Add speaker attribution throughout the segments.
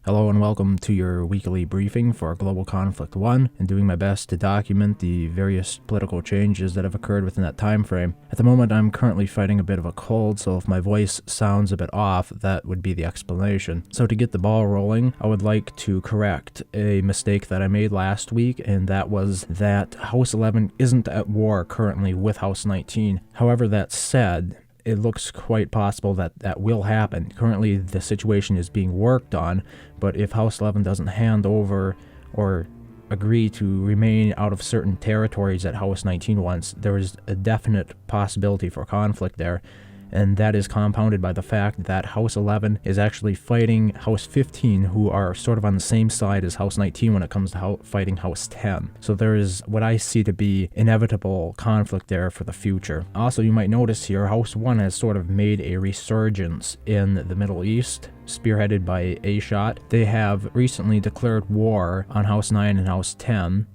Speaker 1: Hello and welcome to your weekly briefing for Global Conflict 1, and doing my best to document the various political changes that have occurred within that time frame. At the moment, I'm currently fighting a bit of a cold, so if my voice sounds a bit off, that would be the explanation. So to get the ball rolling, I would like to correct a mistake that I made last week, and that was that House 11 isn't at war currently with House 19. However, that said, it looks quite possible that that will happen. Currently, the situation is being worked on, but if House 11 doesn't hand over or agree to remain out of certain territories that House 19 wants, there is a definite possibility for conflict there. And that is compounded by the fact that House 11 is actually fighting House 15, who are sort of on the same side as House 19 when it comes to fighting House 10. So there is what I see to be inevitable conflict there for the future. Also, you might notice here, House 1 has sort of made a resurgence in the Middle East, spearheaded by A-Shot. They have recently declared war on House 9 and House 10,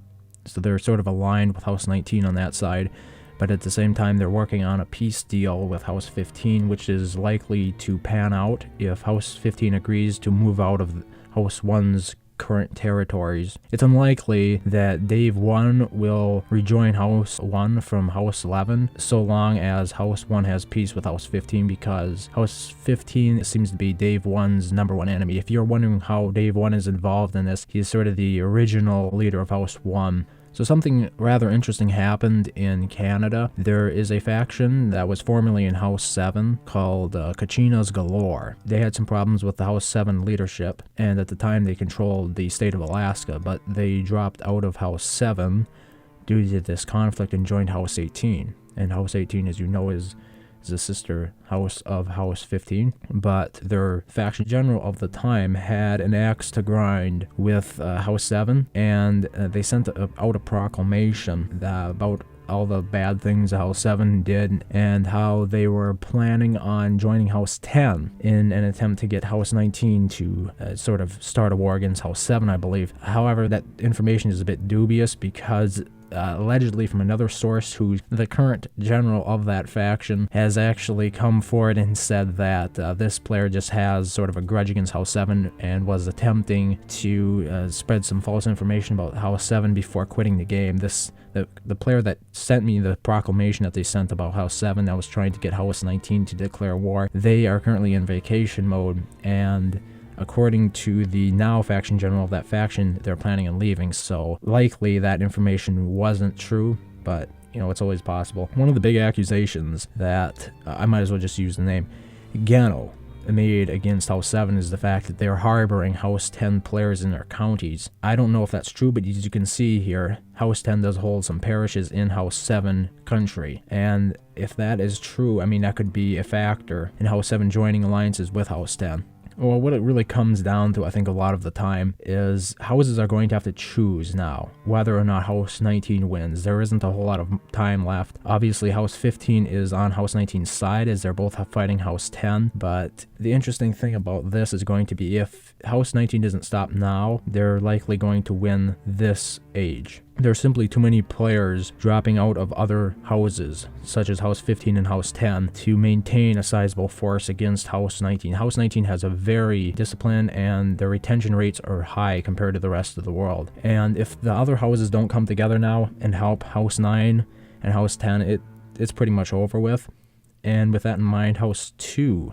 Speaker 1: so they're sort of aligned with House 19 on that side. But at the same time, they're working on a peace deal with House 15, which is likely to pan out if House 15 agrees to move out of House 1's current territories. It's unlikely that Dave 1 will rejoin House 1 from House 11 so long as House 1 has peace with House 15, because House 15 seems to be Dave 1's #1 enemy. If you're wondering how Dave 1 is involved in this, he's sort of the original leader of House 1. So something rather interesting happened in Canada. There is a faction that was formerly in House 7 called Kachinas Galore. They had some problems with the House 7 leadership, and at the time they controlled the state of Alaska, but they dropped out of House 7 due to this conflict and joined House 18. And House 18, as you know, is the sister house of House 15, but their faction general of the time had an axe to grind with House 7, and they sent out a proclamation about all the bad things House 7 did and how they were planning on joining House 10 in an attempt to get House 19 to sort of start a war against House 7, I believe. However, that information is a bit dubious because allegedly from another source, who the current general of that faction has actually come forward and said that this player just has sort of a grudge against House 7 and was attempting to spread some false information about House 7 before quitting the game. The player that sent me the proclamation that they sent about House 7 that was trying to get House 19 to declare war, they are currently in vacation mode, and according to the now faction general of that faction, they're planning on leaving, so likely that information wasn't true, but, you know, it's always possible. One of the big accusations that, I might as well just use the name, Gano made against House 7 is the fact that they're harboring House 10 players in their counties. I don't know if that's true, but as you can see here, House 10 does hold some parishes in House 7 country, and if that is true, I mean, that could be a factor in House 7 joining alliances with House 10. Well, what it really comes down to, I think, a lot of the time is houses are going to have to choose now whether or not House 19 wins. There isn't a whole lot of time left. Obviously, House 15 is on House 19's side as they're both fighting House 10, but the interesting thing about this is going to be if House 19 doesn't stop now, they're likely going to win this age. There's simply too many players dropping out of other houses, such as House 15 and House 10, to maintain a sizable force against House 19. House 19 has a very disciplined, and their retention rates are high compared to the rest of the world. And if the other houses don't come together now and help House 9 and House 10, it's pretty much over with. And with that in mind, House 2,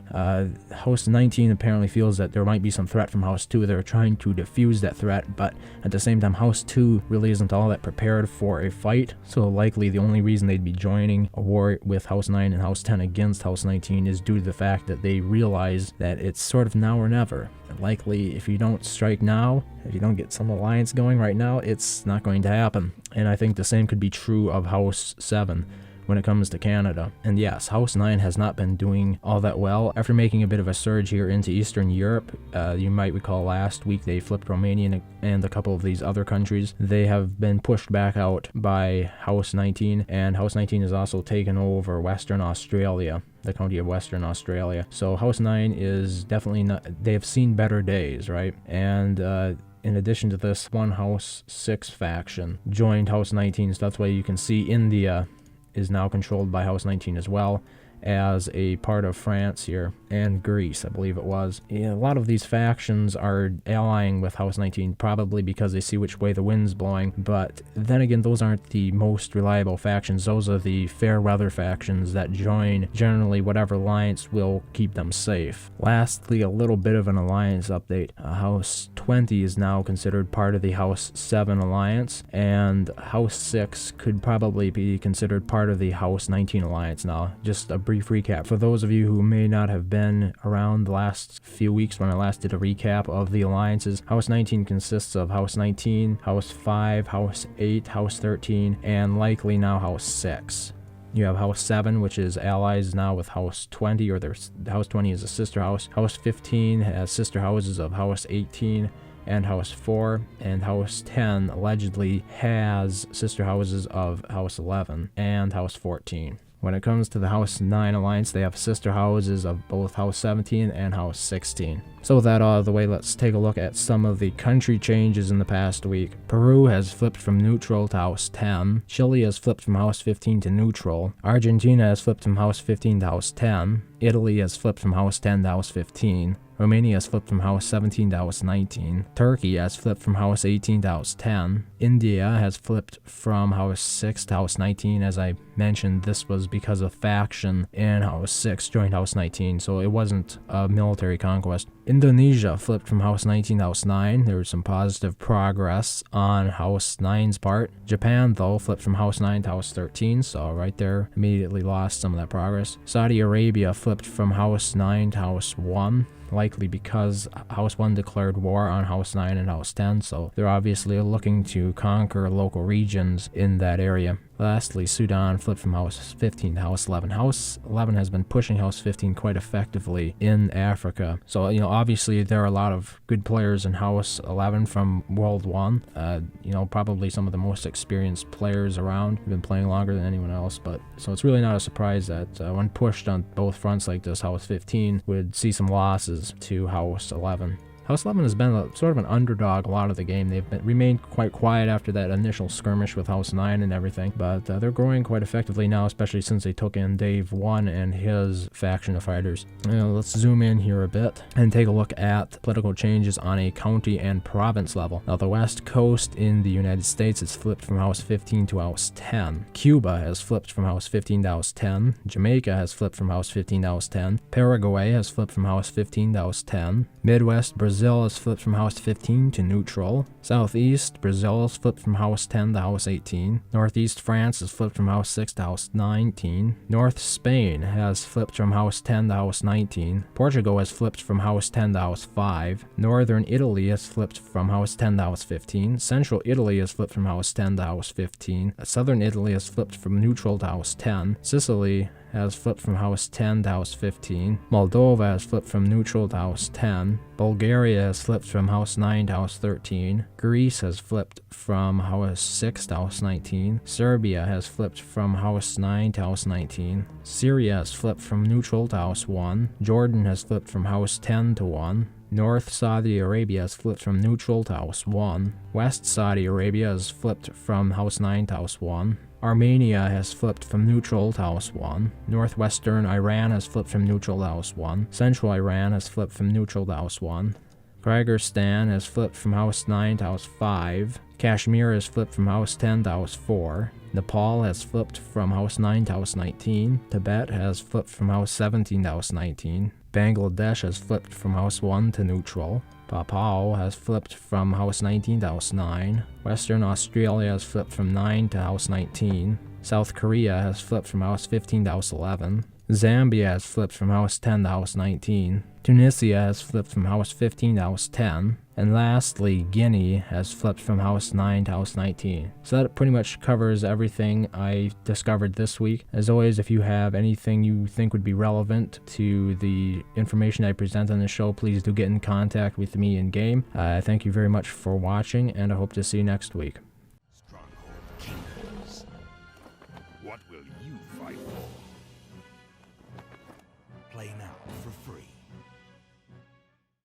Speaker 1: House 19 apparently feels that there might be some threat from House 2. They're trying to defuse that threat, but at the same time, House 2 really isn't all that prepared for a fight, so likely the only reason they'd be joining a war with House 9 and House 10 against House 19 is due to the fact that they realize that it's sort of now or never. Likely, if you don't strike now, if you don't get some alliance going right now, it's not going to happen. And I think the same could be true of House 7. When it comes to Canada. And yes, House 9 has not been doing all that well. After making a bit of a surge here into Eastern Europe, you might recall last week they flipped Romania and a couple of these other countries. They have been pushed back out by House 19, and House 19 has also taken over Western Australia, the county of Western Australia. So House 9 is definitely not, they have seen better days, right? And in addition to this, one House 6 faction joined House 19, so that's why you can see India is now controlled by House 19 as well, as a part of France here, and Greece, I believe it was. Yeah, a lot of these factions are allying with House 19, probably because they see which way the wind's blowing, but then again, those aren't the most reliable factions. Those are the fair weather factions that join generally whatever alliance will keep them safe. Lastly, a little bit of an alliance update. House 20 is now considered part of the House 7 alliance, and House 6 could probably be considered part of the House 19 alliance now. Just a brief recap for those of you who may not have been around the last few weeks when I last did a recap of the alliances. House 19 consists of House 19, House 5, House 8, House 13, and likely now House 6. You have House 7, which is allies now with House 20, or House 20 is a sister house. House 15 has sister houses of House 18 and House 4, and House 10 allegedly has sister houses of House 11 and House 14. When it comes to the House 9 alliance, they have sister houses of both House 17 and House 16. So with that out of the way, let's take a look at some of the country changes in the past week. Peru has flipped from neutral to House 10. Chile has flipped from House 15 to neutral. Argentina has flipped from House 15 to House 10. Italy has flipped from House 10 to House 15. Romania has flipped from House 17 to House 19. Turkey has flipped from House 18 to House 10. India has flipped from House 6 to House 19. As I mentioned, this was because a faction in House 6 joined House 19, so it wasn't a military conquest. Indonesia flipped from House 19 to House 9. There was some positive progress on House 9's part. Japan, though, flipped from House 9 to House 13, so right there immediately lost some of that progress. Saudi Arabia flipped from House 9 to House 1. Likely because House 1 declared war on House 9 and House 10, so they're obviously looking to conquer local regions in that area. Lastly, Sudan flipped from House 15 to House 11. House 11 has been pushing House 15 quite effectively in Africa. So, obviously there are a lot of good players in House 11 from World 1. Probably some of the most experienced players around. Have been playing longer than anyone else, but so it's really not a surprise that when pushed on both fronts like this, House 15 would see some losses to House 11. House 11 has been sort of an underdog a lot of the game. They've remained quite quiet after that initial skirmish with House 9 and everything, but they're growing quite effectively now, especially since they took in Dave 1 and his faction of fighters. Let's zoom in here a bit and take a look at political changes on a county and province level. Now, the West Coast in the United States has flipped from House 15 to House 10. Cuba has flipped from House 15 to House 10. Jamaica has flipped from House 15 to House 10. Paraguay has flipped from House 15 to House 10. Midwest Brazil has flipped from House 15 to neutral. Southeast Brazil has flipped from House 10 to House 18. Northeast France has flipped from House 6 to House 19. North Spain has flipped from House 10 to House 19. Portugal has flipped from House 10 to House 5. Northern Italy has flipped from House 10 to House 15. Central Italy has flipped from House 10 to House 15. Southern Italy has flipped from neutral to House 10. Sicily has flipped from House 10 to House 15. Moldova has flipped from neutral to House 10. Bulgaria has flipped from House 9 to House 13. Greece has flipped from House 6 to House 19. Serbia has flipped from House 9 to House 19. Syria has flipped from neutral to House 1. Jordan has flipped from House 10 to 1. North Saudi Arabia has flipped from neutral to House 1. West Saudi Arabia has flipped from House 9 to House 1. Armenia has flipped from neutral to House 1. Northwestern Iran has flipped from neutral to House 1. Central Iran has flipped from neutral to House 1. Kyrgyzstan has flipped from House 9 to House 5. Kashmir has flipped from House 10 to House 4. Nepal has flipped from House 9 to House 19. Tibet has flipped from House 17 to House 19. Bangladesh has flipped from House 1 to neutral. Papua has flipped from House 19 to House 9. Western Australia has flipped from 9 to House 19. South Korea has flipped from House 15 to House 11. Zambia has flipped from House 10 to House 19. Tunisia has flipped from House 15 to House 10. And lastly, Guinea has flipped from House 9 to House 19. So that pretty much covers everything I discovered this week. As always, if you have anything you think would be relevant to the information I present on the show, please do get in contact with me in-game. Thank you very much for watching, and I hope to see you next week.